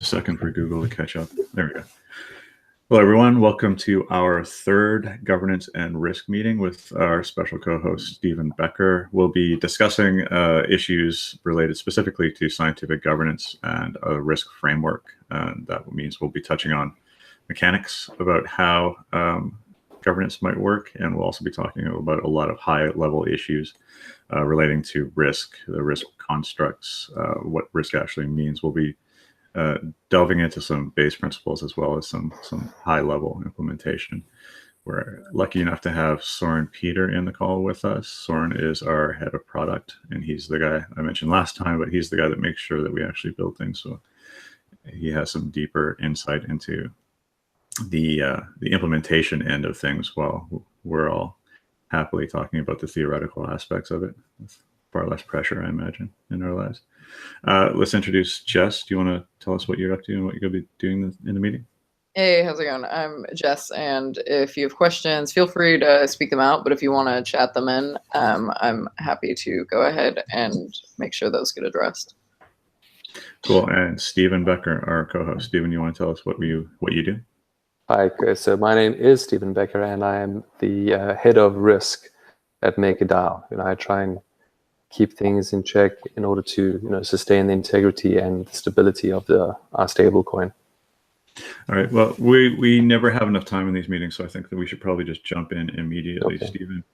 second for Google to catch up. There we go. Hello, everyone. Welcome to our third governance and risk meeting with our special co-host, Stephen Becker. We'll be discussing issues related specifically to scientific governance and a risk framework. That means we'll be touching on mechanics about how governance might work, and we'll also be talking about a lot of high-level issues relating to risk, the risk constructs, what risk actually means. We'll be delving into some base principles as well as some high-level implementation. We're lucky enough to have Soren Peter in the call with us. Soren is our head of product, and he's the guy I mentioned last time, but he's the guy that makes sure that we actually build things. So he has some deeper insight into the implementation end of things, while we're all happily talking about the theoretical aspects of it with far less pressure, I imagine, in our lives. Let's introduce Jess. Do you want to tell us what you're up to and what you're going to be doing in the meeting? Hey, how's it going? I'm Jess, and if you have questions, feel free to speak them out, but if you want to chat them in, I'm happy to go ahead and make sure those get addressed. Cool. And Stephen Becker, our co-host. Stephen, you want to tell us what you do? Hi, Chris. So my name is Stephen Becker, and I am the head of risk at MakerDAO. I try and keep things in check in order to sustain the integrity and stability of our stablecoin. All right. Well, we never have enough time in these meetings, so I think that we should probably just jump in immediately, okay. Stephen.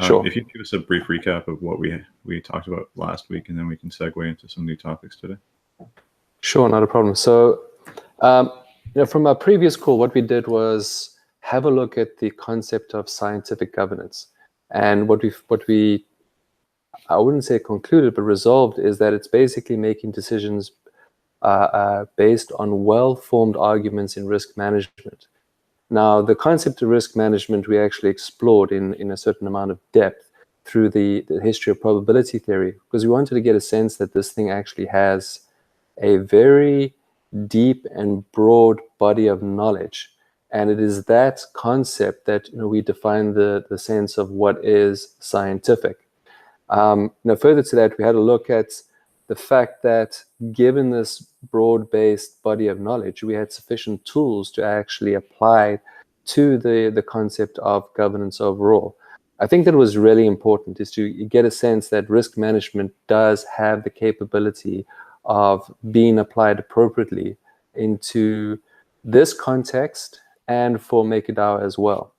Sure. If you give us a brief recap of what we talked about last week, and then we can segue into some new topics today. Sure, not a problem. So, from our previous call, what we did was have a look at the concept of scientific governance, and what we I wouldn't say concluded, but resolved is that it's basically making decisions based on well-formed arguments in risk management. Now, the concept of risk management we actually explored in a certain amount of depth through the history of probability theory, because we wanted to get a sense that this thing actually has a very deep and broad body of knowledge. And it is that concept that we define the sense of what is scientific. Further to that, we had a look at the fact that given this broad-based body of knowledge, we had sufficient tools to actually apply to the concept of governance overall. I think that was really important, is to get a sense that risk management does have the capability of being applied appropriately into this context and for MakerDAO as well.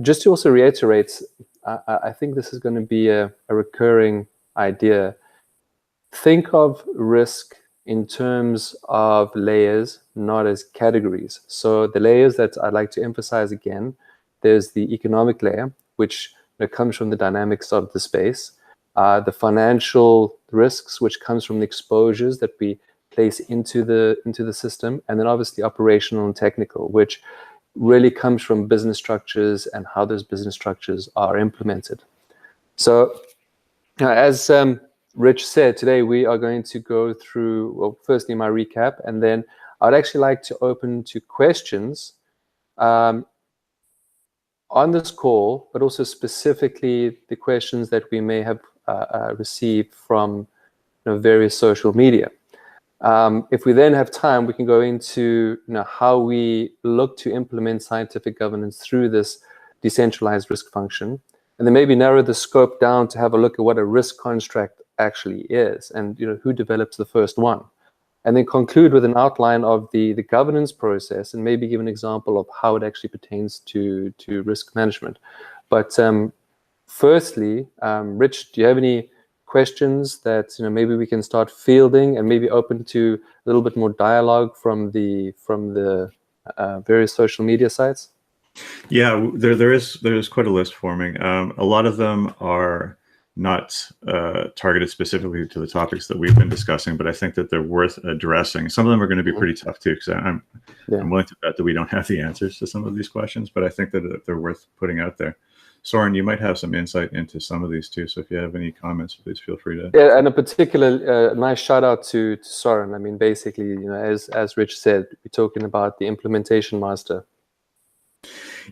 Just to also reiterate, I think this is going to be a recurring idea. Think of risk in terms of layers, not as categories. So the layers that I'd like to emphasize again, there's the economic layer, which comes from the dynamics of the space, the financial risks, which comes from the exposures that we place into the system, and then obviously operational and technical, which really comes from business structures and how those business structures are implemented. So as Rich said, today we are going to go through, well, firstly my recap, and then I'd actually like to open to questions on this call, but also specifically the questions that we may have received from various social media. If we then have time, we can go into how we look to implement scientific governance through this decentralized risk function, and then maybe narrow the scope down to have a look at what a risk construct actually is, and who develops the first one, and then conclude with an outline of the governance process, and maybe give an example of how it actually pertains to risk management. But firstly, Rich, do you have any questions that maybe we can start fielding, and maybe open to a little bit more dialogue from the various social media sites? Yeah, there is quite a list forming. A lot of them are not targeted specifically to the topics that we've been discussing, but I think that they're worth addressing. Some of them are going to be pretty tough too, because I'm willing to bet that we don't have the answers to some of these questions, but I think that they're worth putting out there. Soren, you might have some insight into some of these too, so if you have any comments, please feel free to. Yeah, and a particular nice shout out to Soren. I mean, basically, as Rich said, we're talking about the implementation master.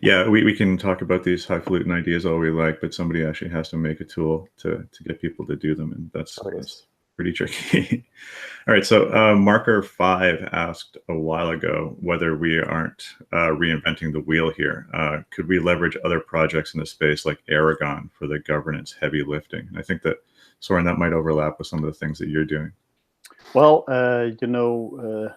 Yeah, we can talk about these highfalutin ideas all we like, but somebody actually has to make a tool to get people to do them, and that's pretty tricky. All right, so Marker 5 asked a while ago whether we aren't reinventing the wheel here. Could we leverage other projects in the space like Aragon for the governance heavy lifting? And I think that, Soren, that might overlap with some of the things that you're doing. Well, the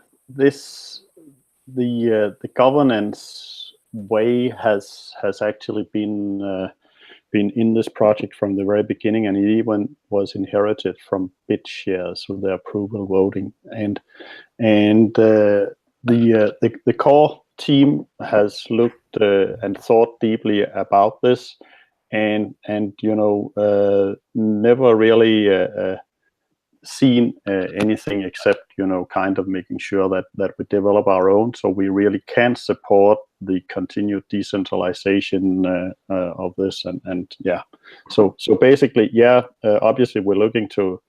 governance way has actually been in this project from the very beginning, and it even was inherited from BitShares with the approval voting. And the core team has looked and thought deeply about this, and never really seen anything except kind of making sure that we develop our own, so we really can support the continued decentralization of this. And yeah, so basically, yeah, obviously we're looking to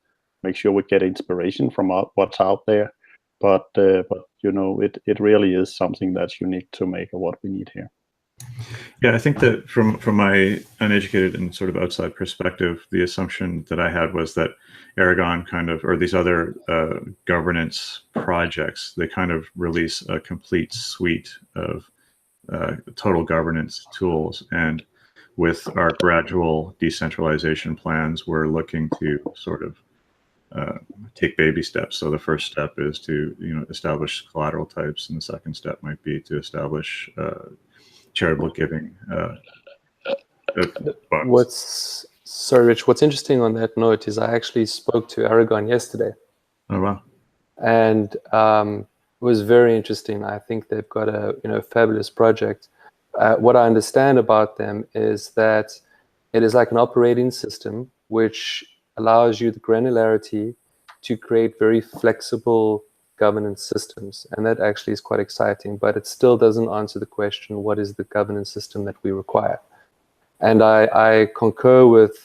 make sure we get inspiration from what's out there, but it really is something that's unique to Maker, what we need here. Yeah, I think that from my uneducated and sort of outside perspective, the assumption that I had was that Aragon kind of, or these other governance projects, they kind of release a complete suite of total governance tools. And with our gradual decentralization plans, we're looking to sort of take baby steps. So the first step is to establish collateral types, and the second step might be to establish charitable giving. Sorry, Rich, what's interesting on that note is I actually spoke to Aragon yesterday. Oh, wow. And it was very interesting. I think they've got a fabulous project. What I understand about them is that it is like an operating system which allows you the granularity to create very flexible governance systems, and that actually is quite exciting, but it still doesn't answer the question, what is the governance system that we require? And I concur with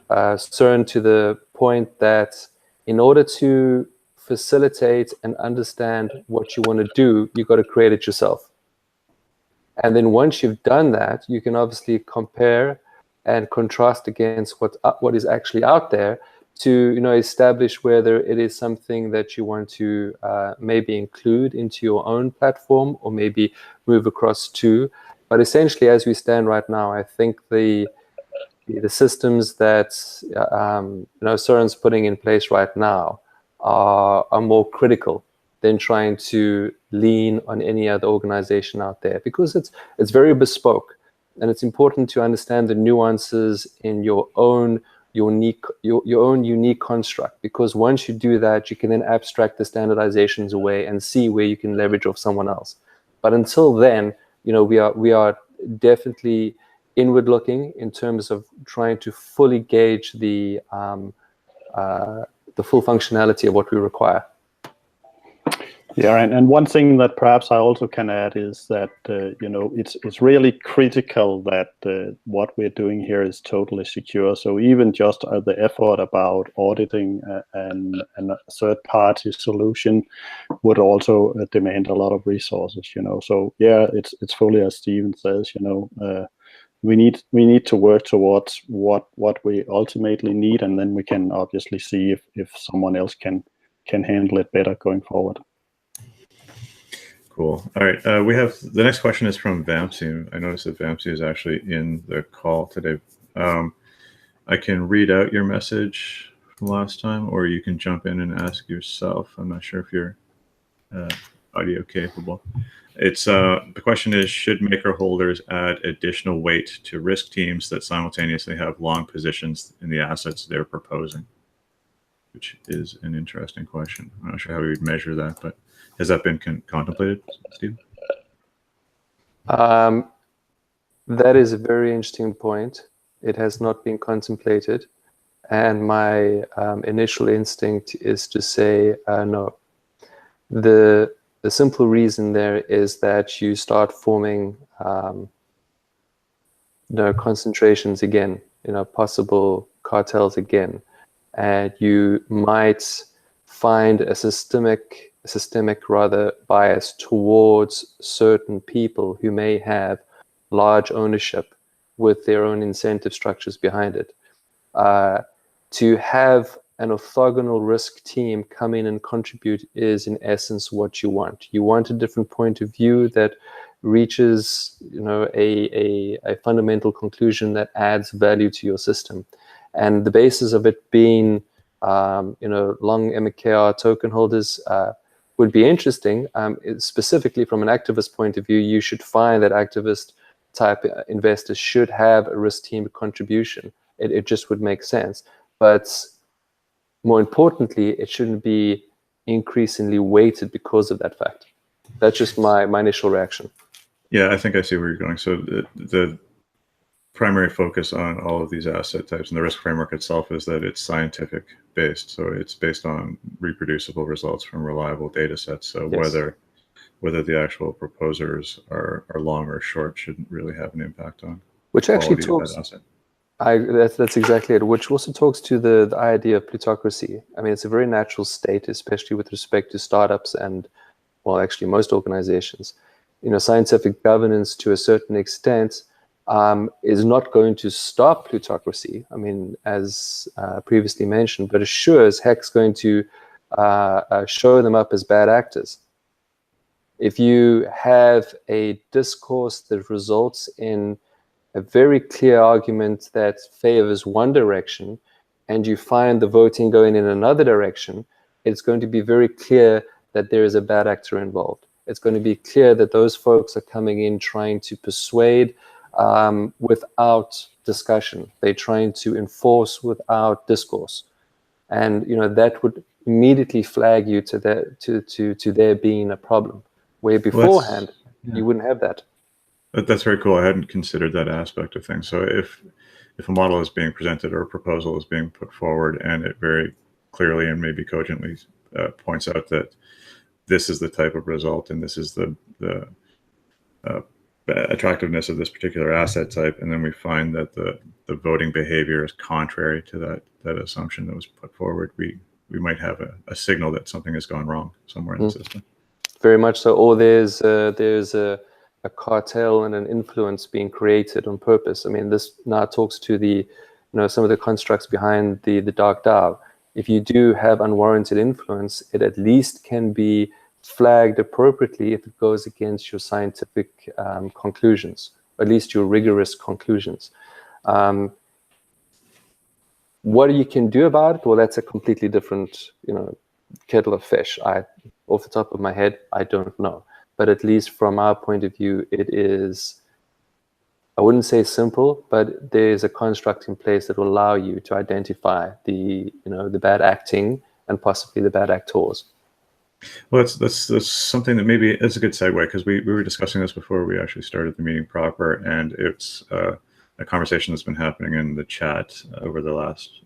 Søren to the point that in order to facilitate and understand what you want to do, you've got to create it yourself. And then once you've done that, you can obviously compare and contrast against what is actually out there to establish whether it is something that you want to maybe include into your own platform or maybe move across to. But essentially, as we stand right now, I think the systems that Søren's putting in place right now are more critical than trying to lean on any other organization out there, because it's very bespoke, and it's important to understand the nuances in your own unique construct, because once you do that, you can then abstract the standardizations away and see where you can leverage off someone else. But until then, we are definitely inward looking in terms of trying to fully gauge the full functionality of what we require. Yeah, and one thing that perhaps I also can add is that it's really critical that what we're doing here is totally secure. So even just the effort about auditing and a third-party solution would also demand a lot of resources. So yeah, it's fully as Stephen says. We need to work towards what we ultimately need, and then we can obviously see if someone else can handle it better going forward. Cool. All right. We have the next question is from Vamsi. I noticed that Vamsi is actually in the call today. I can read out your message from last time, or you can jump in and ask yourself. I'm not sure if you're audio capable. It's the question is, should Maker holders add additional weight to risk teams that simultaneously have long positions in the assets they're proposing? Which is an interesting question. I'm not sure how we would measure that, but has that been contemplated, Steve? That is a very interesting point. It has not been contemplated, and my initial instinct is to say no. The simple reason there is that you start forming concentrations again, possible cartels again, and you might find a systemic bias towards certain people who may have large ownership with their own incentive structures behind it. To have an orthogonal risk team come in and contribute is in essence what you want. You want a different point of view that reaches, a fundamental conclusion that adds value to your system. And the basis of it being, long MKR token holders would be interesting. Specifically from an activist point of view, you should find that activist type investors should have a risk team contribution. It just would make sense. But more importantly, it shouldn't be increasingly weighted because of that fact. That's just my initial reaction. Yeah, I think I see where you're going. So the primary focus on all of these asset types and the risk framework itself is that it's scientific based. So it's based on reproducible results from reliable data sets. So Yes. whether the actual proposers are long or short shouldn't really have an impact on which actually talks. That's exactly it. Which also talks to the idea of plutocracy. I mean, it's a very natural state, especially with respect to startups and, well, actually most organizations. Scientific governance to a certain extent is not going to stop plutocracy. I mean, as previously mentioned, but it sure as heck's going to show them up as bad actors. If you have a discourse that results in a very clear argument that favors one direction, and you find the voting going in another direction, it's going to be very clear that there is a bad actor involved. It's going to be clear that those folks are coming in trying to persuade without discussion. They're trying to enforce without discourse. And that would immediately flag you to there being a problem, where beforehand you wouldn't have that. That's very cool. I hadn't considered that aspect of things. So if a model is being presented or a proposal is being put forward and it very clearly and maybe cogently points out that this is the type of result and this is the attractiveness of this particular asset type, and then we find that the voting behavior is contrary to that assumption that was put forward, we might have a signal that something has gone wrong somewhere in the system. Very much so. Or there's a cartel and an influence being created on purpose. I mean, this now talks to the, some of the constructs behind the dark DAO. If you do have unwarranted influence, it at least can be flagged appropriately if it goes against your scientific conclusions, or at least your rigorous conclusions. What you can do about it, well, that's a completely different, kettle of fish. Off the top of my head, I don't know. But at least from our point of view, it is, I wouldn't say simple, but there's a construct in place that will allow you to identify the bad acting and possibly the bad actors. Well, that's something that maybe is a good segue, because we were discussing this before we actually started the meeting proper, and it's a conversation that's been happening in the chat over the last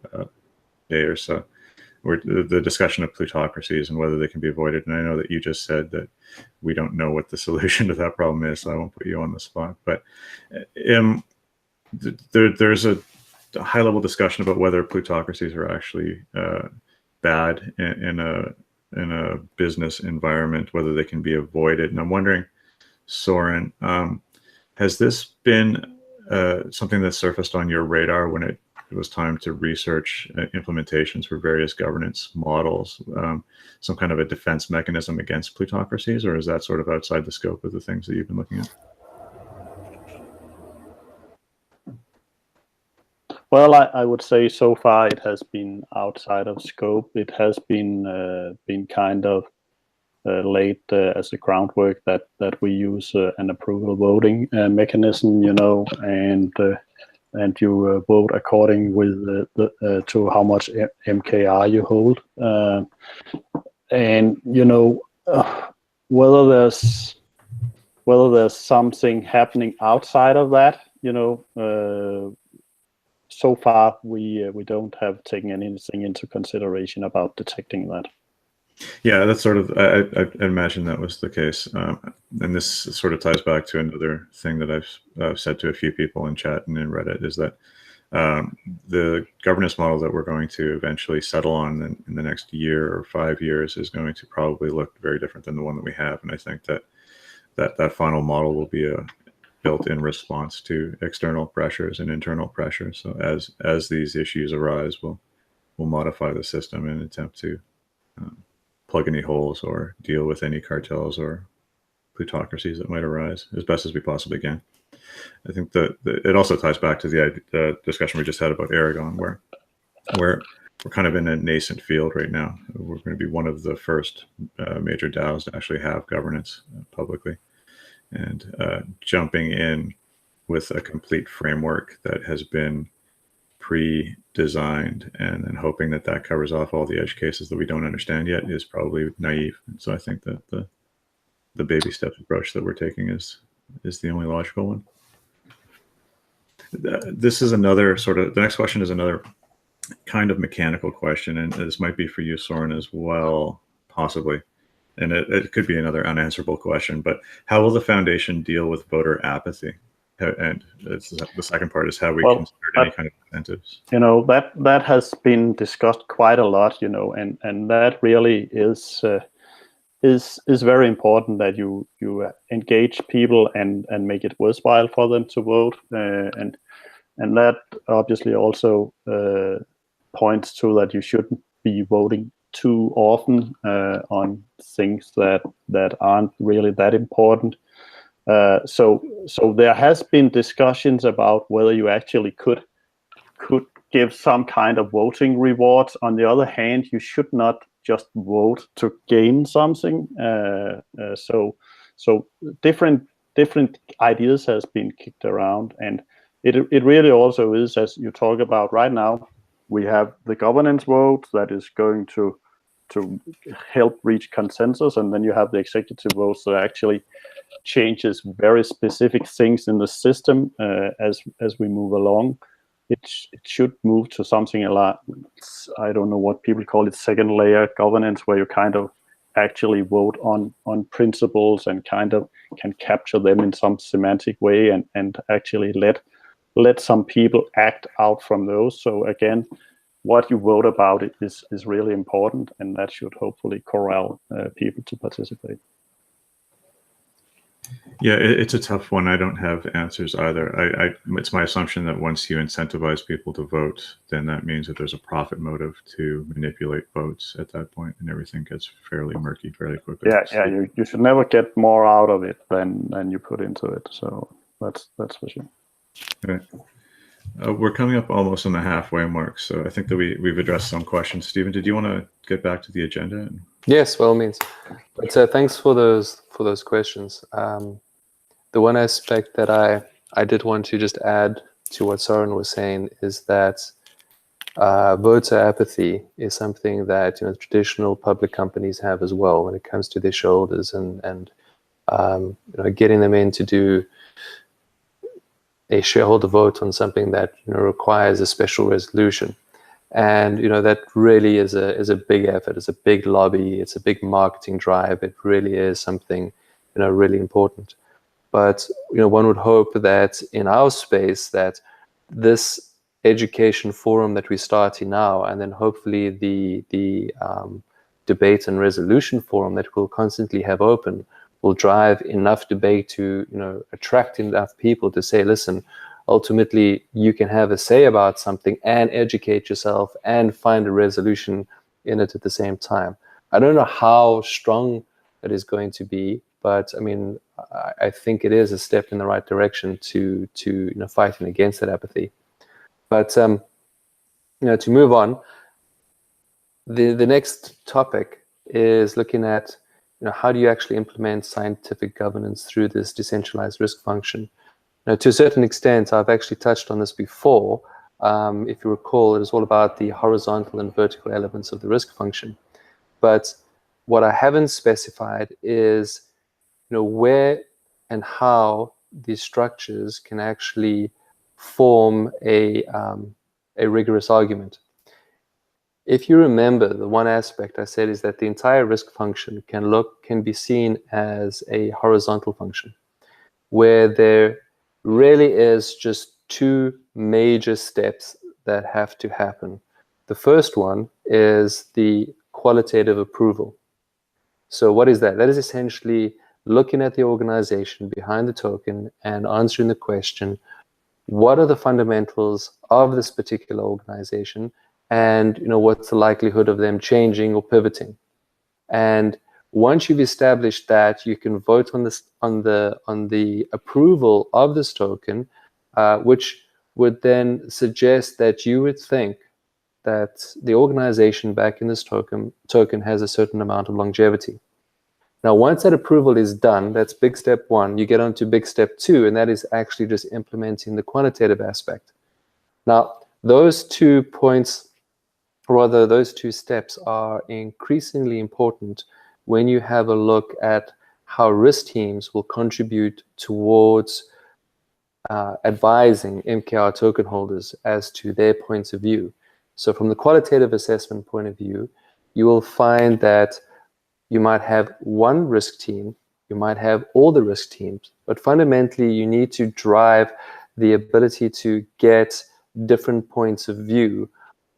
day or so, where the discussion of plutocracies and whether they can be avoided. And I know that you just said that we don't know what the solution to that problem is, so I won't put you on the spot. But there's a high-level discussion about whether plutocracies are actually bad in a business environment, whether they can be avoided. And I'm wondering, Soren, has this been something that surfaced on your radar when it was time to research implementations for various governance models, some kind of a defense mechanism against plutocracies, or is that sort of outside the scope of the things that you've been looking at? Well, I would say so far it has been outside of scope. It has been kind of laid as a groundwork that we use an approval voting mechanism, and you vote according with to how much MKR you hold, and whether there's something happening outside of that, so far we don't have taken anything into consideration about detecting that. Yeah, that's sort of, I imagine that was the case. And this sort of ties back to another thing that I've said to a few people in chat and in Reddit, is that the governance model that we're going to eventually settle on in the next year or 5 years is going to probably look very different than the one that we have. And I think that final model will be built in response to external pressures and internal pressures. So as these issues arise, we'll will modify the system in an attempt to plug any holes or deal with any cartels or plutocracies that might arise as best as we possibly can. I think that it also ties back to the discussion we just had about Aragon, where we're kind of in a nascent field right now. We're going to be one of the first major DAOs to actually have governance publicly, and jumping in with a complete framework that has been pre-designed and then hoping that that covers off all the edge cases that we don't understand yet is probably naive. And so I think that the baby step approach that we're taking is the only logical one. This is another the next question is another kind of mechanical question, and this might be for you, Soren, as well, possibly. And it could be another unanswerable question, but how will the foundation deal with voter apathy? And the second part is how we consider any kind of incentives. That has been discussed quite a lot, and that really is very important, that you engage people and make it worthwhile for them to vote, and that obviously also points to that you shouldn't be voting too often on things that aren't really that important. So there has been discussions about whether you actually could give some kind of voting rewards. On the other hand, you should not just vote to gain something. So different ideas has been kicked around, and it really also is, as you talk about right now, we have the governance vote that is going to help reach consensus, and then you have the executive votes that actually changes very specific things in the system as we move along. It should move to something a lot, I don't know what people call it, second layer governance, where you kind of actually vote on principles and kind of can capture them in some semantic way and actually let some people act out from those. So again, what you vote about is really important, and that should hopefully corral people to participate. Yeah, it's a tough one. I don't have answers either. It's my assumption that once you incentivize people to vote, then that means that there's a profit motive to manipulate votes at that point, and everything gets fairly murky fairly quickly. Yeah, you should never get more out of it than you put into it. So that's for sure. Okay. We're coming up almost on the halfway mark, so I think that we've addressed some questions. Stephen, did you want to get back to the agenda? Yes, by all means. But thanks for those questions. The one aspect that I did want to just add to what Soren was saying is that voter apathy is something that traditional public companies have as well when it comes to their shareholders and getting them in to do a shareholder vote on something that requires a special resolution. And that really is a big effort. It's a big lobby. It's a big marketing drive. It really is something really important. But one would hope that in our space that this education forum that we're starting now, and then hopefully the debate and resolution forum that we'll constantly have open, will drive enough debate to attract enough people to say, listen, ultimately you can have a say about something and educate yourself and find a resolution in it at the same time. I don't know how strong that is going to be, but I mean, I think it is a step in the right direction to fighting against that apathy. But to move on, the next topic is looking at how do you actually implement scientific governance through this decentralized risk function? Now, to a certain extent, I've actually touched on this before. If you recall, it was all about the horizontal and vertical elements of the risk function. But what I haven't specified is where and how these structures can actually form a rigorous argument. If you remember, the one aspect I said is that the entire risk function can be seen as a horizontal function, where there really is just two major steps that have to happen. The first one is the qualitative approval. So what is that? That is essentially looking at the organization behind the token and answering the question, what are the fundamentals of this particular organization, and what's the likelihood of them changing or pivoting. And once you've established that, you can vote on this on the approval of this token, which would then suggest that you would think that the organization backing this token has a certain amount of longevity. Now, once that approval is done, that's big step one, you get on to big step two, and that is actually just implementing the quantitative aspect. Now, those 2 points, or rather those 2 steps, are increasingly important when you have a look at how risk teams will contribute towards advising MKR token holders as to their points of view. So from the qualitative assessment point of view, you will find that you might have one risk team, you might have all the risk teams, but fundamentally you need to drive the ability to get different points of view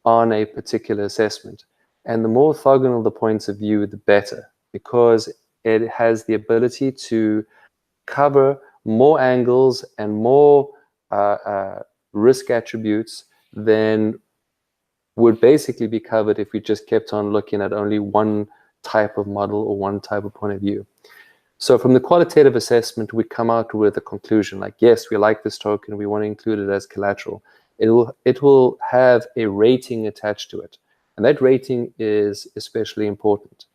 on a particular assessment. And the more orthogonal the points of view, the better, because it has the ability to cover more angles and more risk attributes than would basically be covered if we just kept on looking at only one type of model or one type of point of view. So from the qualitative assessment, we come out with a conclusion like, yes, we like this token, we want to include it as collateral. It will have a rating attached to it. And that rating is especially important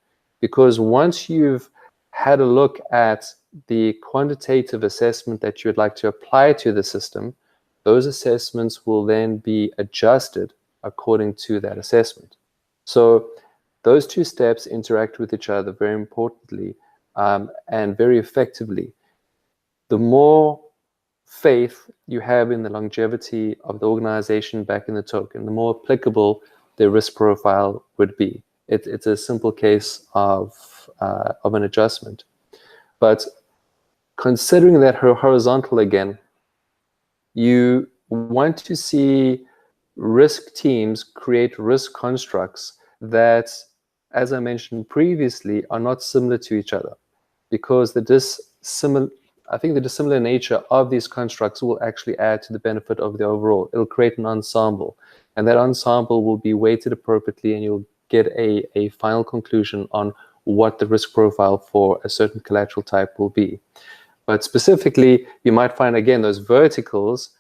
because once you've had a look at the quantitative assessment that you would like to apply to the system, those assessments will then be adjusted according to that assessment. So those 2 steps interact with each other very importantly and very effectively. The more faith you have in the longevity of the organization back in the token, the more applicable the risk profile would be. It's a simple case of an adjustment. But considering that horizontal again, you want to see risk teams create risk constructs that, as I mentioned previously, are not similar to each other, because I think the dissimilar nature of these constructs will actually add to the benefit of the overall. It'll create an ensemble, and that ensemble will be weighted appropriately, and you'll get a final conclusion on what the risk profile for a certain collateral type will be. But specifically, you might find, again, those verticals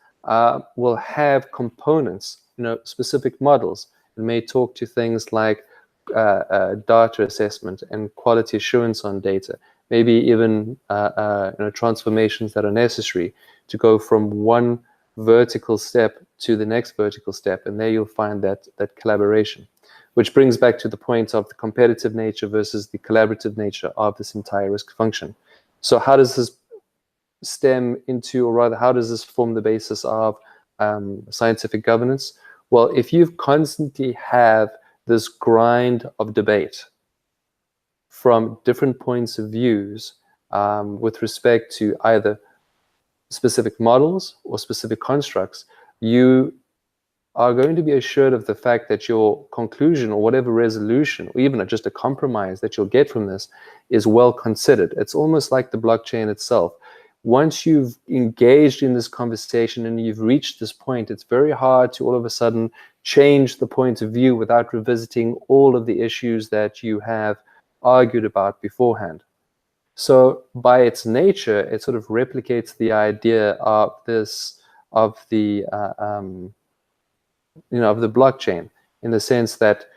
will have components, specific models. It may talk to things like data assessment and quality assurance on data, maybe even transformations that are necessary to go from one vertical step to the next vertical step, and there you'll find that collaboration, which brings back to the point of the competitive nature versus the collaborative nature of this entire risk function. So how does this stem into, or rather, how does this form the basis of scientific governance? Well, if you constantly have this grind of debate from different points of views with respect to either specific models or specific constructs, you are going to be assured of the fact that your conclusion or whatever resolution, or even just a compromise that you'll get from this, is well considered. It's almost like the blockchain itself. Once you've engaged in this conversation and you've reached this point, it's very hard to all of a sudden change the point of view without revisiting all of the issues that you have argued about beforehand. So by its nature, it sort of replicates the idea of the blockchain, in the sense that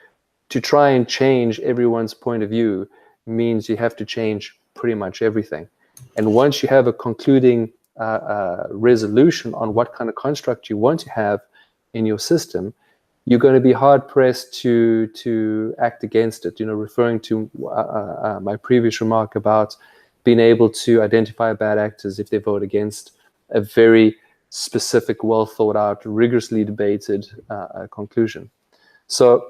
to try and change everyone's point of view means you have to change pretty much everything. And once you have a concluding resolution on what kind of construct you want to have in your system, you're going to be hard pressed to act against it. Referring to my previous remark about being able to identify bad actors if they vote against a very specific, well thought out, rigorously debated conclusion. So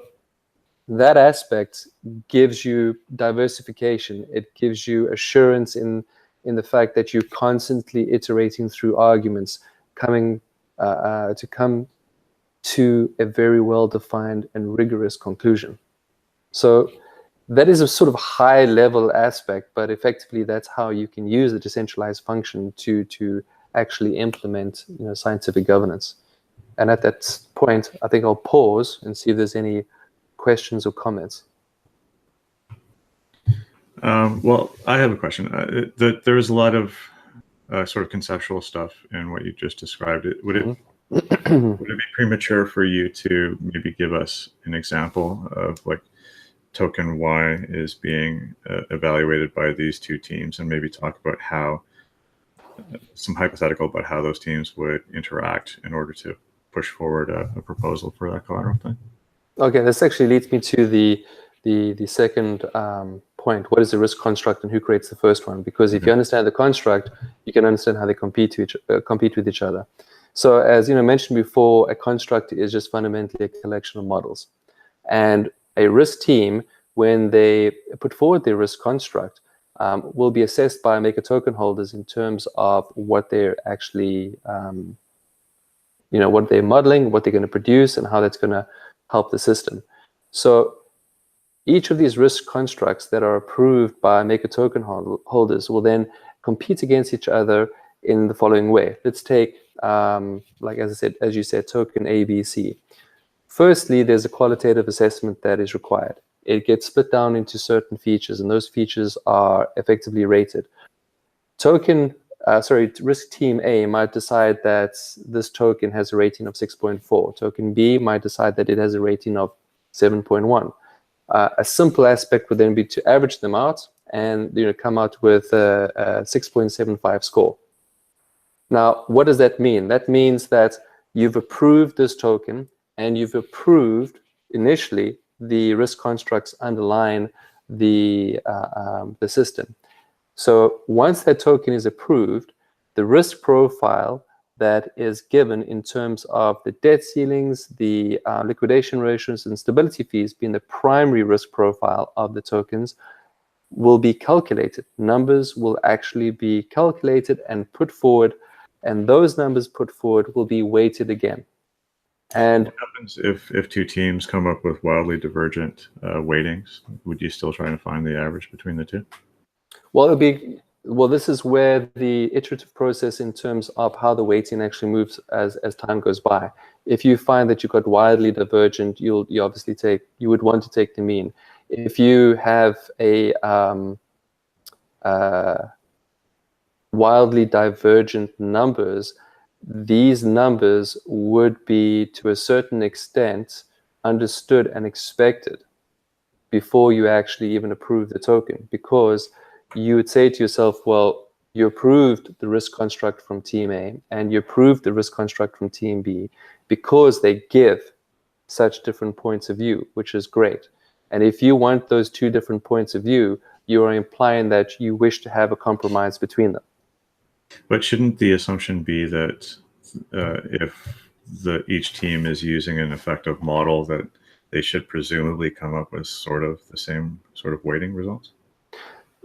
that aspect gives you diversification. It gives you assurance in the fact that you're constantly iterating through arguments, coming to come to a very well-defined and rigorous conclusion. So that is a sort of high-level aspect, but effectively that's how you can use the decentralized function to actually implement scientific governance. And at that point, I think I'll pause and see if there's any questions or comments. Well, I have a question. There is a lot of sort of conceptual stuff in what you just described. Would it be premature for you to maybe give us an example of like token Y is being evaluated by these two teams, and maybe talk about how some hypothetical about how those teams would interact in order to push forward a proposal for that collateral thing? Okay, this actually leads me to the second point. What is the risk construct and who creates the first one? Because if you understand the construct, you can understand how they compete with each other. So as mentioned before, a construct is just fundamentally a collection of models. And a risk team, when they put forward their risk construct, will be assessed by Maker token holders in terms of what they're actually, what they're modeling, what they're going to produce, and how that's going to help the system. So each of these risk constructs that are approved by Maker token holders will then compete against each other in the following way. Let's take, like as you said, token A, B, C. Firstly, there's a qualitative assessment that is required. It gets split down into certain features, and those features are effectively rated. Risk team A might decide that this token has a rating of 6.4. Token B might decide that it has a rating of 7.1. A simple aspect would then be to average them out and come out with a 6.75 score. Now, what does that mean? That means that you've approved this token and you've approved initially the risk constructs underlying the system. So once that token is approved, the risk profile that is given in terms of the debt ceilings, the liquidation ratios, and stability fees being the primary risk profile of the tokens will be calculated. Numbers will actually be calculated and put forward, and those numbers put forward will be weighted again. And what happens if two teams come up with wildly divergent weightings? Would you still try and find the average between the two? Well, this is where the iterative process in terms of how the weighting actually moves as time goes by. If you find that you've got wildly divergent, you would want to take the mean. If you have a wildly divergent numbers, these numbers would be to a certain extent understood and expected before you actually even approve the token, because you would say to yourself, well, you approved the risk construct from team A and you approved the risk construct from team B because they give such different points of view, which is great. And if you want those two different points of view, you are implying that you wish to have a compromise between them. But shouldn't the assumption be that if each team is using an effective model, that they should presumably come up with sort of the same sort of weighting results?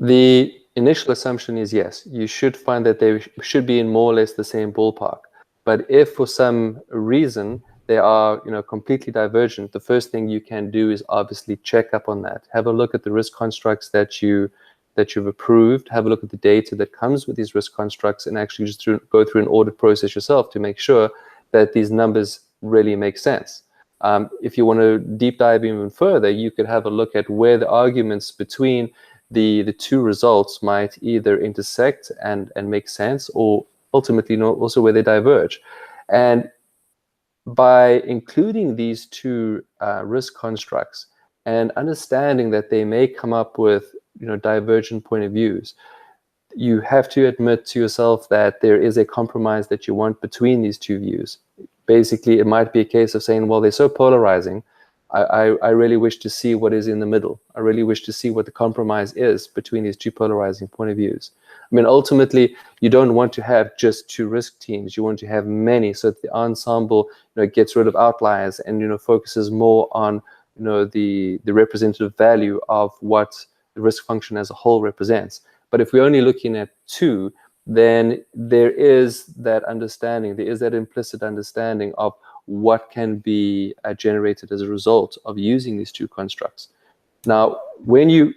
The initial assumption is yes, you should find that they should be in more or less the same ballpark. But if for some reason they are completely divergent, the first thing you can do is obviously check up on that. Have a look at the risk constructs that you've approved, have a look at the data that comes with these risk constructs, and actually just go through an audit process yourself to make sure that these numbers really make sense. If you want to deep dive even further, you could have a look at where the arguments between the two results might either intersect and make sense, or ultimately also where they diverge. And by including these two risk constructs and understanding that they may come up with divergent point of views, you have to admit to yourself that there is a compromise that you want between these two views. Basically, it might be a case of saying, well, they're so polarizing, I really wish to see what is in the middle. I really wish to see what the compromise is between these two polarizing point of views. I mean, ultimately, you don't want to have just two risk teams. You want to have many, so that the ensemble gets rid of outliers and focuses more on the representative value of what the risk function as a whole represents. But if we're only looking at two, then there is that understanding, there is that implicit understanding of what can be generated as a result of using these two constructs. Now, when you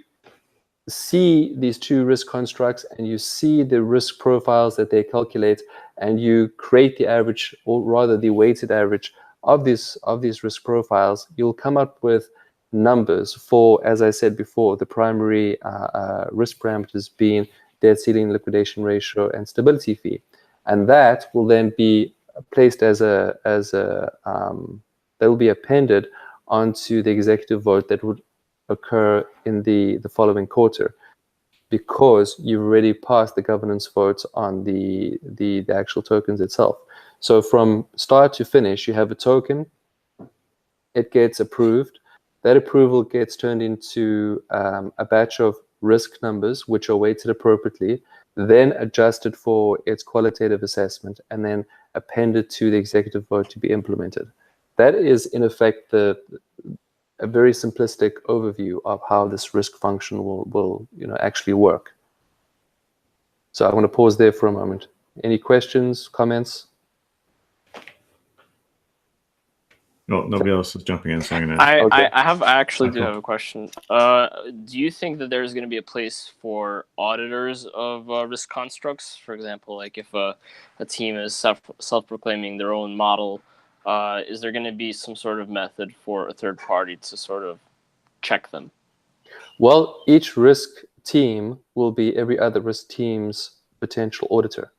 see these two risk constructs and you see the risk profiles that they calculate, and you create the average, or rather the weighted average of these risk profiles, you'll come up with numbers for, as I said before, the primary risk parameters being debt ceiling, liquidation ratio, and stability fee, and that will then be placed that will be appended onto the executive vote that would occur in the following quarter, because you've already passed the governance vote on the actual tokens itself. So from start to finish, you have a token, it gets approved, that approval gets turned into a batch of risk numbers, which are weighted appropriately, then adjusted for its qualitative assessment, and then appended to the executive vote to be implemented. That is, in effect, a very simplistic overview of how this risk function will actually work. So I want to pause there for a moment. Any questions, comments? No, nobody else is jumping in, so I'm gonna... I actually do have a question. Do you think that there's going to be a place for auditors of risk constructs? For example, like if a team is self-proclaiming their own model, is there going to be some sort of method for a third party to sort of check them? Well, each risk team will be every other risk team's potential auditor.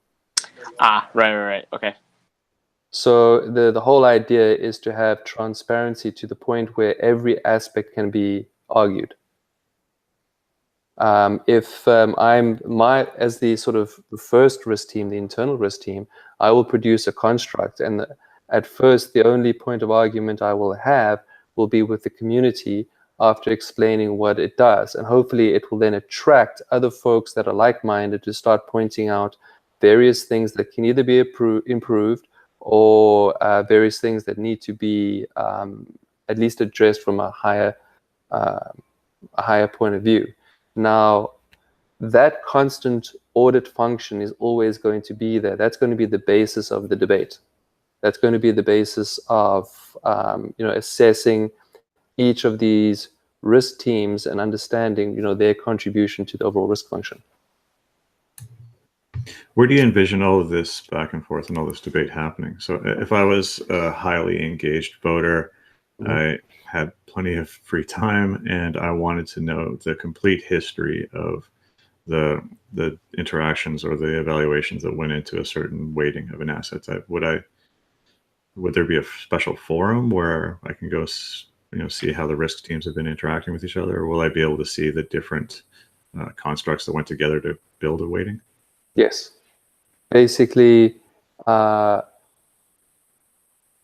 Right. Okay. So the whole idea is to have transparency to the point where every aspect can be argued. If as the sort of first risk team, the internal risk team, I will produce a construct, and at first the only point of argument I will have will be with the community after explaining what it does, and hopefully it will then attract other folks that are like-minded to start pointing out various things that can either be improved, or various things that need to be at least addressed from a higher point of view. Now, that constant audit function is always going to be there. That's going to be the basis of the debate. That's going to be the basis of assessing each of these risk teams and understanding their contribution to the overall risk function. Where do you envision all of this back and forth and all this debate happening? So if I was a highly engaged voter, I had plenty of free time, and I wanted to know the complete history of the interactions or the evaluations that went into a certain weighting of an asset type, would there be a special forum where I can go see how the risk teams have been interacting with each other, or will I be able to see the different constructs that went together to build a weighting? Yes. Basically,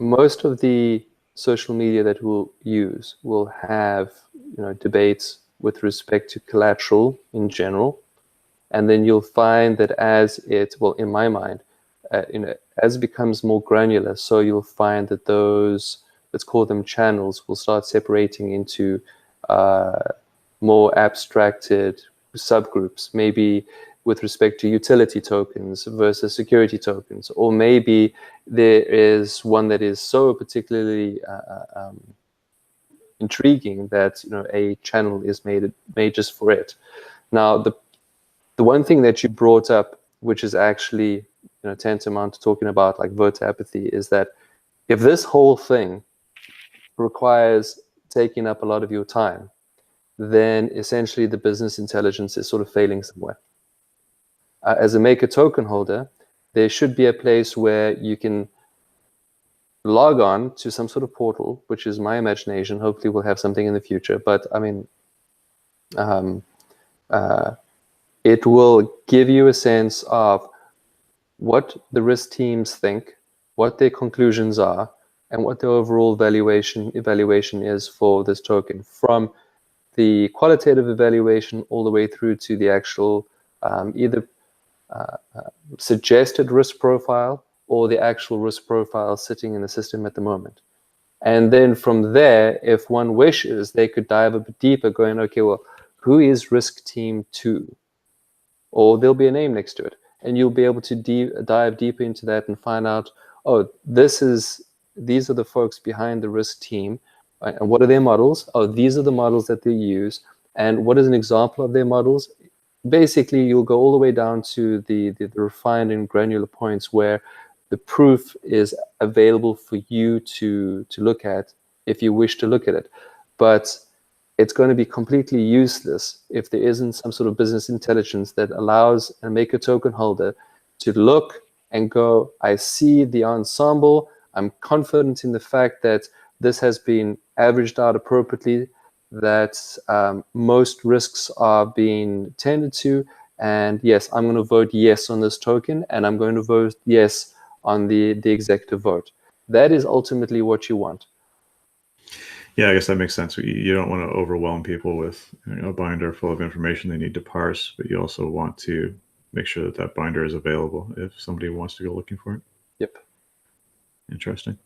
most of the social media that we'll use will have debates with respect to collateral in general, and then you'll find that in my mind, as it becomes more granular, so you'll find that those, let's call them channels, will start separating into more abstracted subgroups, maybe with respect to utility tokens versus security tokens, or maybe there is one that is so particularly intriguing that a channel is made just for it. Now, the one thing that you brought up, which is actually tantamount to talking about like voter apathy, is that if this whole thing requires taking up a lot of your time, then essentially the business intelligence is sort of failing somewhere. As a Maker token holder, there should be a place where you can log on to some sort of portal, which is my imagination. Hopefully we'll have something in the future, but I mean, it will give you a sense of what the risk teams think, what their conclusions are, and what the overall evaluation is for this token, from the qualitative evaluation all the way through to the actual either suggested risk profile or the actual risk profile sitting in the system at the moment. And then from there, if one wishes, they could dive a bit deeper, going, okay, well, who is risk team 2? Or there'll be a name next to it, and you'll be able to dive deeper into that and find out, oh, these are the folks behind the risk team, and what are their models? Oh, these are the models that they use, and what is an example of their models? basically, you'll go all the way down to the refined and granular points where the proof is available for you to look at if you wish to look at it. But it's going to be completely useless if there isn't some sort of business intelligence that allows a Maker token holder to look and go, I see the ensemble, I'm confident in the fact that this has been averaged out appropriately, that most risks are being tended to, and yes, I'm going to vote yes on this token, and I'm going to vote yes on the executive vote. That is ultimately what you want. Yeah, I guess that makes sense. You don't want to overwhelm people with a binder full of information they need to parse, but you also want to make sure that that binder is available if somebody wants to go looking for it. Yep. Interesting.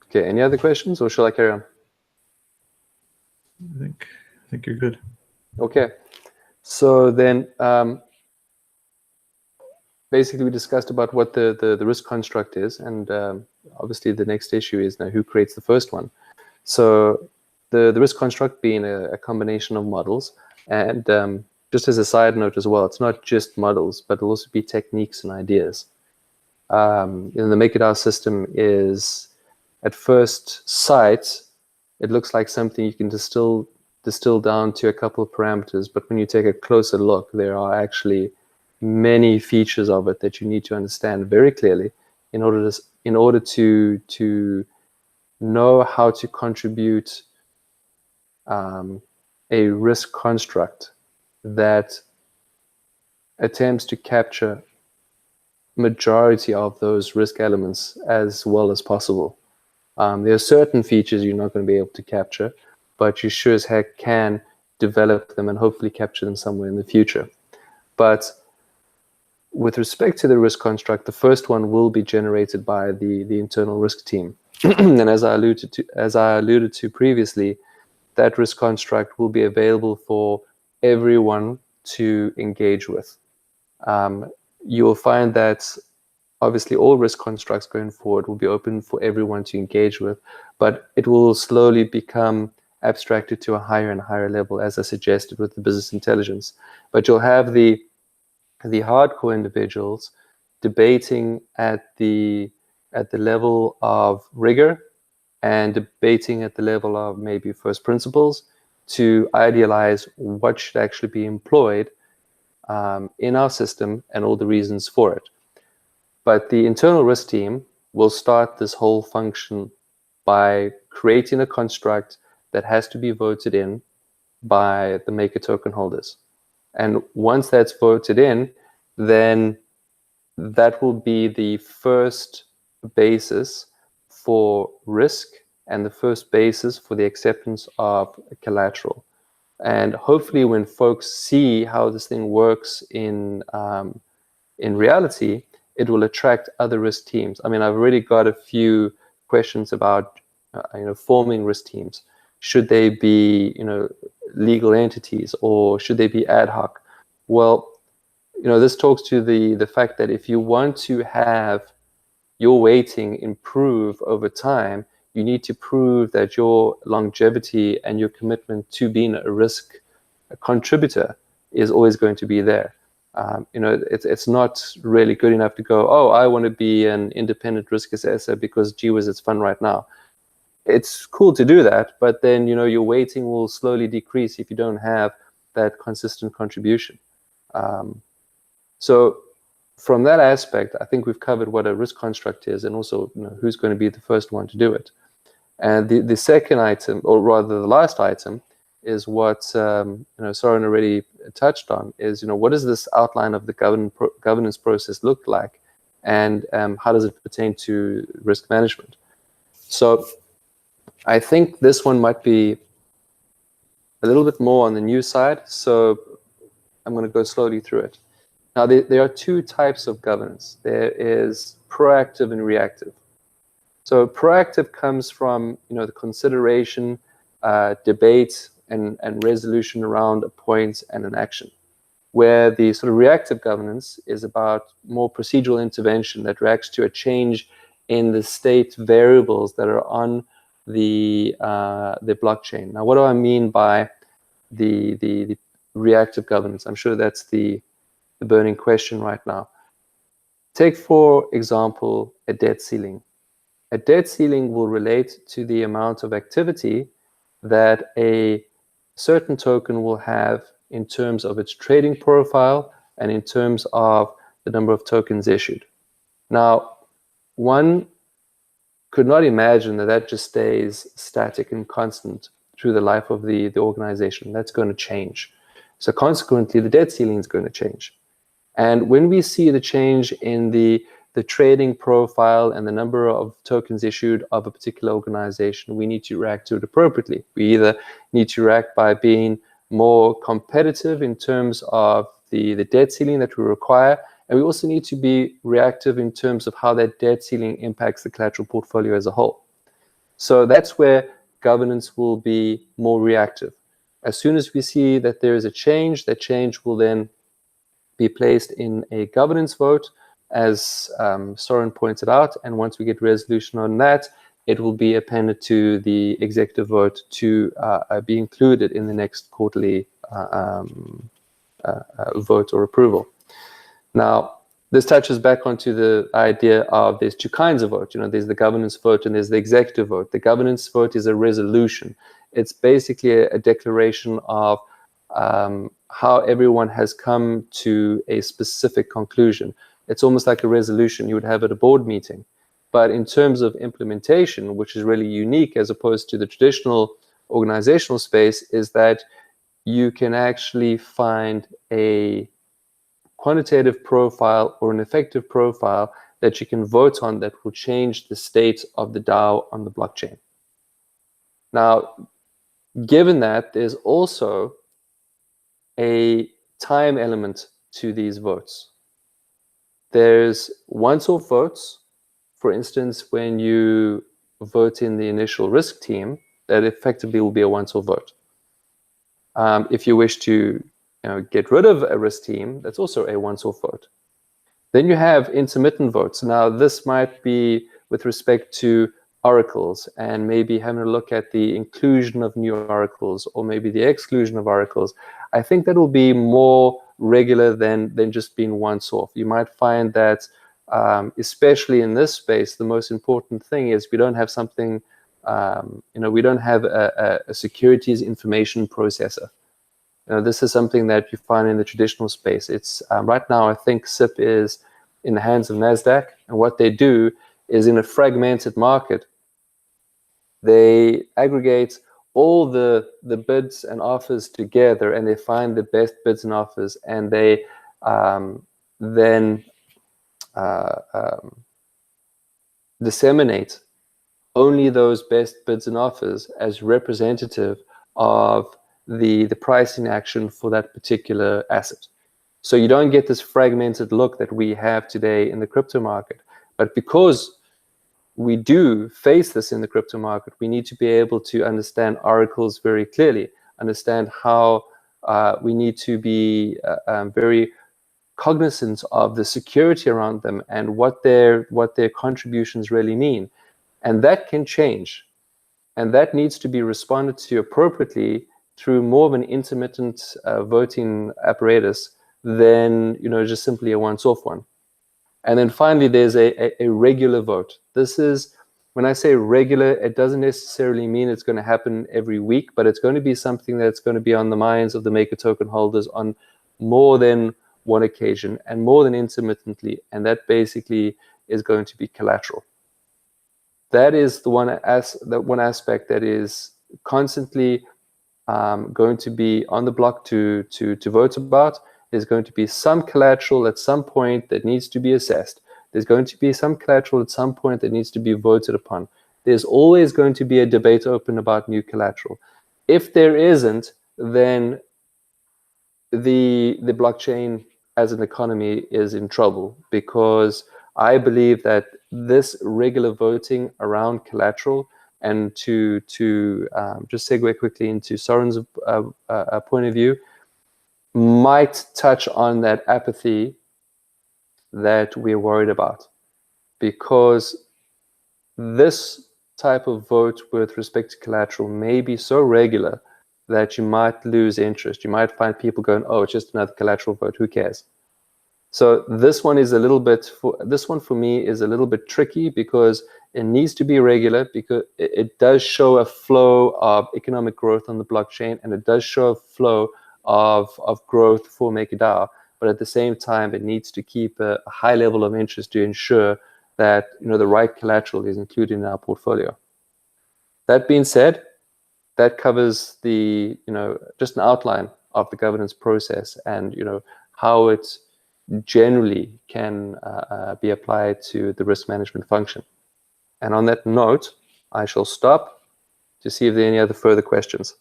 Okay, any other questions, or shall I carry on? I think you're good. Okay, so then basically we discussed about what the risk construct is, and obviously the next issue is now who creates the first one. So the risk construct being a combination of models, and just as a side note as well, it's not just models, but it'll also be techniques and ideas. The MakerDAO system is, at first sight, it looks like something you can distill down to a couple of parameters, but when you take a closer look, there are actually many features of it that you need to understand very clearly in order to know how to contribute a risk construct that attempts to capture majority of those risk elements as well as possible. There are certain features you're not going to be able to capture, but you sure as heck can develop them and hopefully capture them somewhere in the future. But with respect to the risk construct, the first one will be generated by the internal risk team. And as I alluded to previously, that risk construct will be available for everyone to engage with. You'll find that obviously all risk constructs going forward will be open for everyone to engage with, but it will slowly become abstracted to a higher and higher level, as I suggested with the business intelligence. But you'll have the hardcore individuals debating at the level of rigor and debating at the level of maybe first principles to idealize what should actually be employed in our system and all the reasons for it. But the internal risk team will start this whole function by creating a construct that has to be voted in by the Maker token holders. And once that's voted in, then that will be the first basis for risk and the first basis for the acceptance of collateral. And hopefully when folks see how this thing works in reality, it will attract other risk teams. I mean, I've already got a few questions about forming risk teams. Should they be legal entities, or should they be ad hoc? Well, this talks to the fact that if you want to have your weighting improve over time, you need to prove that your longevity and your commitment to being a risk contributor is always going to be there. It's not really good enough to go, oh, I want to be an independent risk assessor because gee whiz, it's fun right now. It's cool to do that, but then your weighting will slowly decrease if you don't have that consistent contribution. So from that aspect, I think we've covered what a risk construct is, and also who's going to be the first one to do it. And the second item, or rather the last item, is what Soren already touched on, is what does this outline of the governance process look like, and how does it pertain to risk management? So I think this one might be a little bit more on the new side, so I'm going to go slowly through it. Now, there are two types of governance. There is proactive and reactive. So proactive comes from the consideration, debate, and resolution around a point and an action, where the sort of reactive governance is about more procedural intervention that reacts to a change in the state variables that are on the blockchain. Now, what do I mean by the reactive governance? I'm sure that's the burning question right now. Take, for example, a debt ceiling. A debt ceiling will relate to the amount of activity that a certain token will have in terms of its trading profile and in terms of the number of tokens issued. Now, one could not imagine that that just stays static and constant through the life of the organization. That's going to change. So consequently, the debt ceiling is going to change. And when we see the change in the trading profile and the number of tokens issued of a particular organization, we need to react to it appropriately. We either need to react by being more competitive in terms of the debt ceiling that we require, and we also need to be reactive in terms of how that debt ceiling impacts the collateral portfolio as a whole. So that's where governance will be more reactive. As soon as we see that there is a change, that change will then be placed in a governance vote, as Soren pointed out, and once we get resolution on that, it will be appended to the executive vote to be included in the next quarterly vote or approval. Now, this touches back onto the idea of there's two kinds of vote. There's the governance vote and there's the executive vote. The governance vote is a resolution. It's basically a declaration of how everyone has come to a specific conclusion. It's almost like a resolution you would have at a board meeting. But in terms of implementation, which is really unique as opposed to the traditional organizational space, is that you can actually find a quantitative profile or an effective profile that you can vote on that will change the state of the DAO on the blockchain. Now, given that, there's also a time element to these votes. There's once-off votes. For instance, when you vote in the initial risk team, that effectively will be a once-off vote. If you wish to get rid of a risk team, that's also a once-off vote. Then you have intermittent votes. Now, this might be with respect to oracles and maybe having a look at the inclusion of new oracles or maybe the exclusion of oracles. I think that will be more regular than just being once-off. You might find that, especially in this space, the most important thing is we don't have something, we don't have a securities information processor. This is something that you find in the traditional space. It's right now, I think SIP is in the hands of NASDAQ, and what they do is in a fragmented market, they aggregate all the bids and offers together, and they find the best bids and offers, and they then disseminate only those best bids and offers as representative of the pricing action for that particular asset. So you don't get this fragmented look that we have today in the crypto market. But because we do face this in the crypto market, we need to be able to understand oracles very clearly, understand how we need to be very cognizant of the security around them and what their contributions really mean. And that can change. And that needs to be responded to appropriately through more of an intermittent voting apparatus than just simply a once-off one. And then finally, there's a regular vote. This is, when I say regular, it doesn't necessarily mean it's going to happen every week, but it's going to be something that's going to be on the minds of the Maker token holders on more than one occasion and more than intermittently, and that basically is going to be collateral. That is the one aspect that is constantly going to be on the block to vote about. There's going to be some collateral at some point that needs to be assessed. There's going to be some collateral at some point that needs to be voted upon. There's always going to be a debate open about new collateral. If there isn't, then the blockchain as an economy is in trouble, because I believe that this regular voting around collateral, and to just segue quickly into Soren's point of view, might touch on that apathy that we're worried about, because this type of vote with respect to collateral may be so regular that you might lose interest. You might find people going, oh, it's just another collateral vote, who cares? So this one is a little bit, this one for me is a little bit tricky because it needs to be regular, because it does show a flow of economic growth on the blockchain, and it does show a flow of growth for MakerDAO. But at the same time, it needs to keep a high level of interest to ensure that the right collateral is included in our portfolio. That being said, that covers the just an outline of the governance process and how it generally can be applied to the risk management function. And on that note, I shall stop to see if there are any other further questions.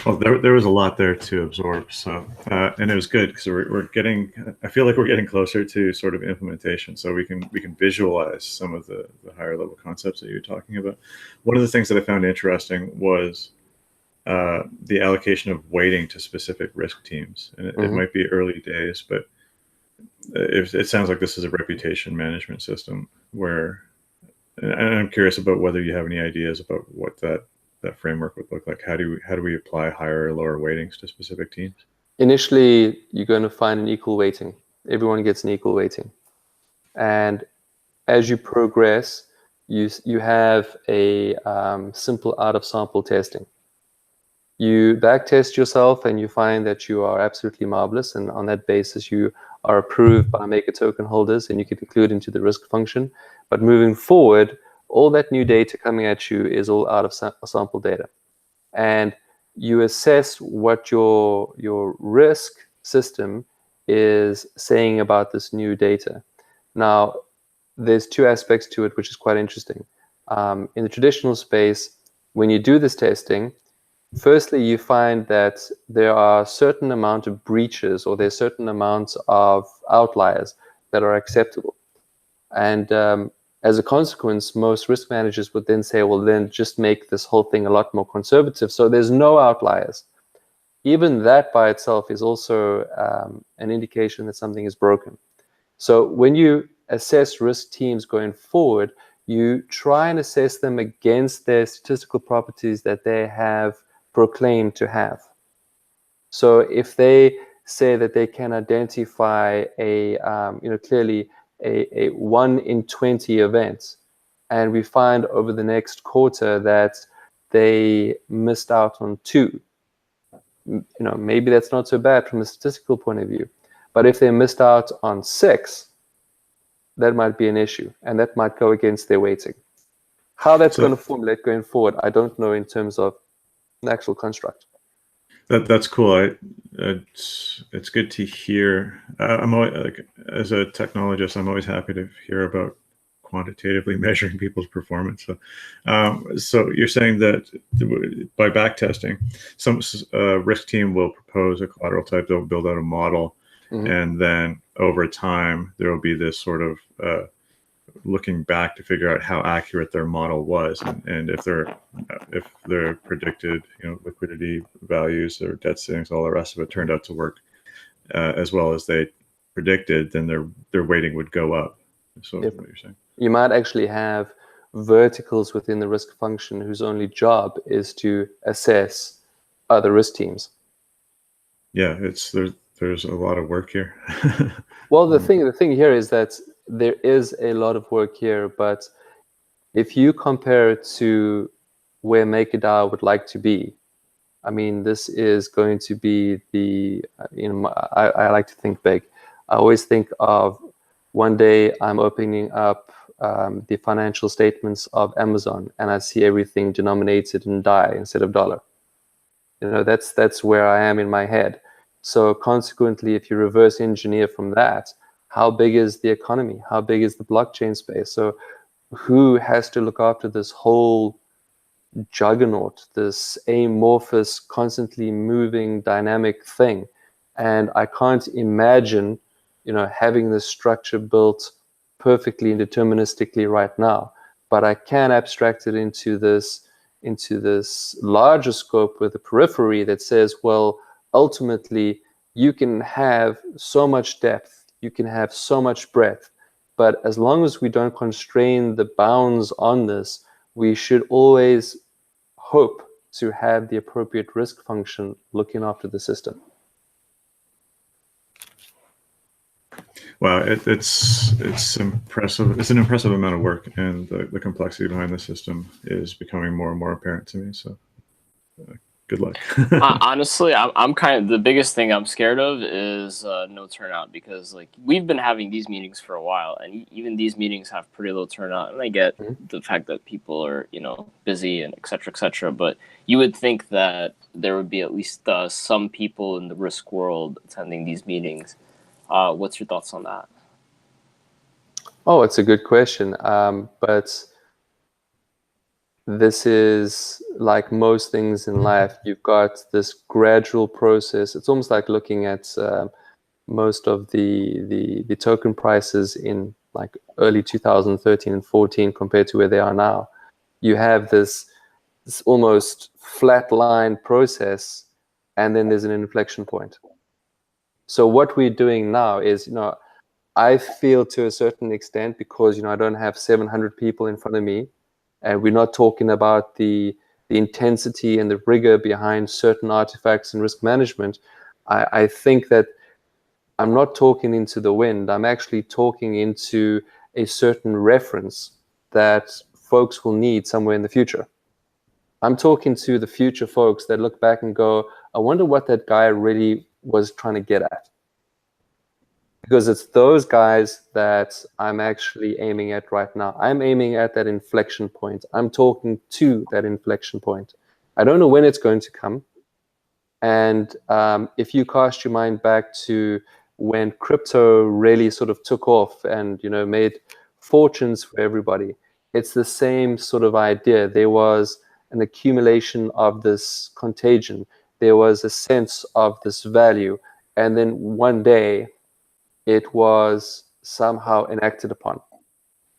Well, there was a lot there to absorb, so and it was good because we're getting. I feel like we're getting closer to sort of implementation, so we can visualize some of the higher level concepts that you're talking about. One of the things that I found interesting was the allocation of weighting to specific risk teams, and it might be early days, but it sounds like this is a reputation management system where, and I'm curious about whether you have any ideas about what that framework would look like. How do we apply higher or lower weightings to specific teams? Initially, you're going to find an equal weighting. Everyone gets an equal weighting. And as you progress, you have a simple out-of-sample testing. You backtest yourself and you find that you are absolutely marvelous, and on that basis you are approved by Maker token holders and you can include into the risk function. But moving forward, all that new data coming at you is all out of sample data. And you assess what your risk system is saying about this new data. Now, there's two aspects to it, which is quite interesting. In the traditional space, when you do this testing, firstly, you find that there are a certain amount of breaches, or there's certain amounts of outliers that are acceptable. And as a consequence, most risk managers would then say, well, then just make this whole thing a lot more conservative, so there's no outliers. Even that by itself is also an indication that something is broken. So when you assess risk teams going forward, you try and assess them against their statistical properties that they have proclaimed to have. So if they say that they can identify a clearly a 1 in 20 event, and we find over the next quarter that they missed out on 2, maybe that's not so bad from a statistical point of view. But if they missed out on 6, that might be an issue, and that might go against their weighting. How that's going to formulate going forward, I don't know in terms of an actual construct. That's cool. It's good to hear. I'm always, as a technologist, I'm always happy to hear about quantitatively measuring people's performance. So you're saying that by backtesting, some risk team will propose a collateral type, they'll build out a model, and then over time there will be this sort of looking back to figure out how accurate their model was, and if their predicted liquidity values or debt settings, all the rest of it turned out to work as well as they predicted, then their weighting would go up. So that's what you're saying. You might actually have verticals within the risk function whose only job is to assess other risk teams. Yeah, there's a lot of work here. Well, the thing here is that there is a lot of work here, but if you compare it to where MakerDAO would like to be, I mean, this is going to be the, I like to think big. I always think of one day I'm opening up the financial statements of Amazon and I see everything denominated in DAI instead of dollar. That's where I am in my head. So consequently, if you reverse engineer from that, how big is the economy? How big is the blockchain space? So who has to look after this whole juggernaut, this amorphous, constantly moving, dynamic thing? And I can't imagine, having this structure built perfectly and deterministically right now. But I can abstract it into this larger scope with a periphery that says, well, ultimately, you can have so much depth, you can have so much breadth, but as long as we don't constrain the bounds on this, we should always hope to have the appropriate risk function looking after the system. Wow, it's impressive. It's an impressive amount of work, and the complexity behind the system is becoming more and more apparent to me. So, good luck. Honestly, I'm kind of, the biggest thing I'm scared of is no turnout, because like we've been having these meetings for a while, and even these meetings have pretty low turnout. And I get the fact that people are, you know, busy and et cetera, but you would think that there would be at least some people in the risk world attending these meetings. What's your thoughts on that? Oh, it's a good question. But this is like most things in life. You've got this gradual process. It's almost like looking at most of the token prices in like early 2013 and 14 compared to where they are now. You have this almost flat line process, and then there's an inflection point. So what we're doing now is, you know, I feel to a certain extent, because, you know, I don't have 700 people in front of me, and we're not talking about the intensity and the rigor behind certain artifacts and risk management. I think that I'm not talking into the wind. I'm actually talking into a certain reference that folks will need somewhere in the future. I'm talking to the future folks that look back and go, I wonder what that guy really was trying to get at. Because it's those guys that I'm actually aiming at right now. I'm aiming at that inflection point. I'm talking to that inflection point. I don't know when it's going to come. And if you cast your mind back to when crypto really sort of took off and, you know, made fortunes for everybody, it's the same sort of idea. There was an accumulation of this contagion. There was a sense of this value. And then one day, it was somehow enacted upon.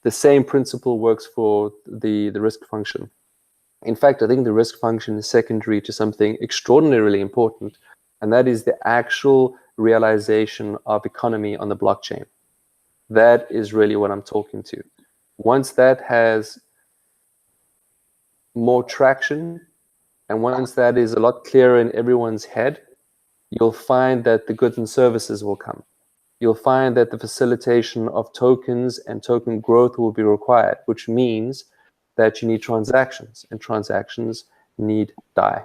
The same principle works for the risk function. In fact, I think the risk function is secondary to something extraordinarily important, and that is the actual realization of economy on the blockchain. That is really what I'm talking to. Once that has more traction, and once that is a lot clearer in everyone's head, you'll find that the goods and services will come. You'll find that the facilitation of tokens and token growth will be required, which means that you need transactions, and transactions need DAI.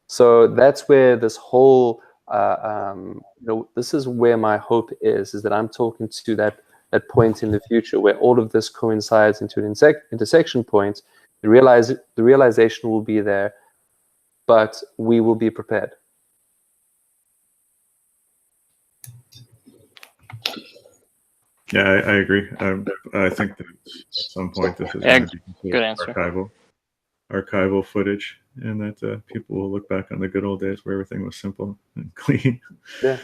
So that's where this whole, you know, this is where my hope is that I'm talking to that point in the future where all of this coincides into an intersection point. The realization will be there, but we will be prepared. Yeah, I agree. I think that at some point this is going to be considered archival footage, and that people will look back on the good old days where everything was simple and clean. Yeah.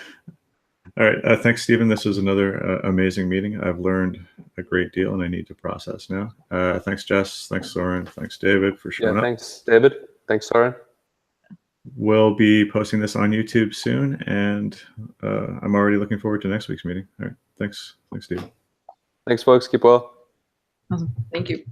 All right. Thanks, Stephen. This was another amazing meeting. I've learned a great deal, and I need to process now. Thanks, Jess. Thanks, Soren. Thanks, David, for showing up. Thanks, David. Thanks, Soren. We'll be posting this on YouTube soon, and I'm already looking forward to next week's meeting. All right. Thanks. Thanks, Steve. Thanks, folks. Keep well. Awesome. Thank you.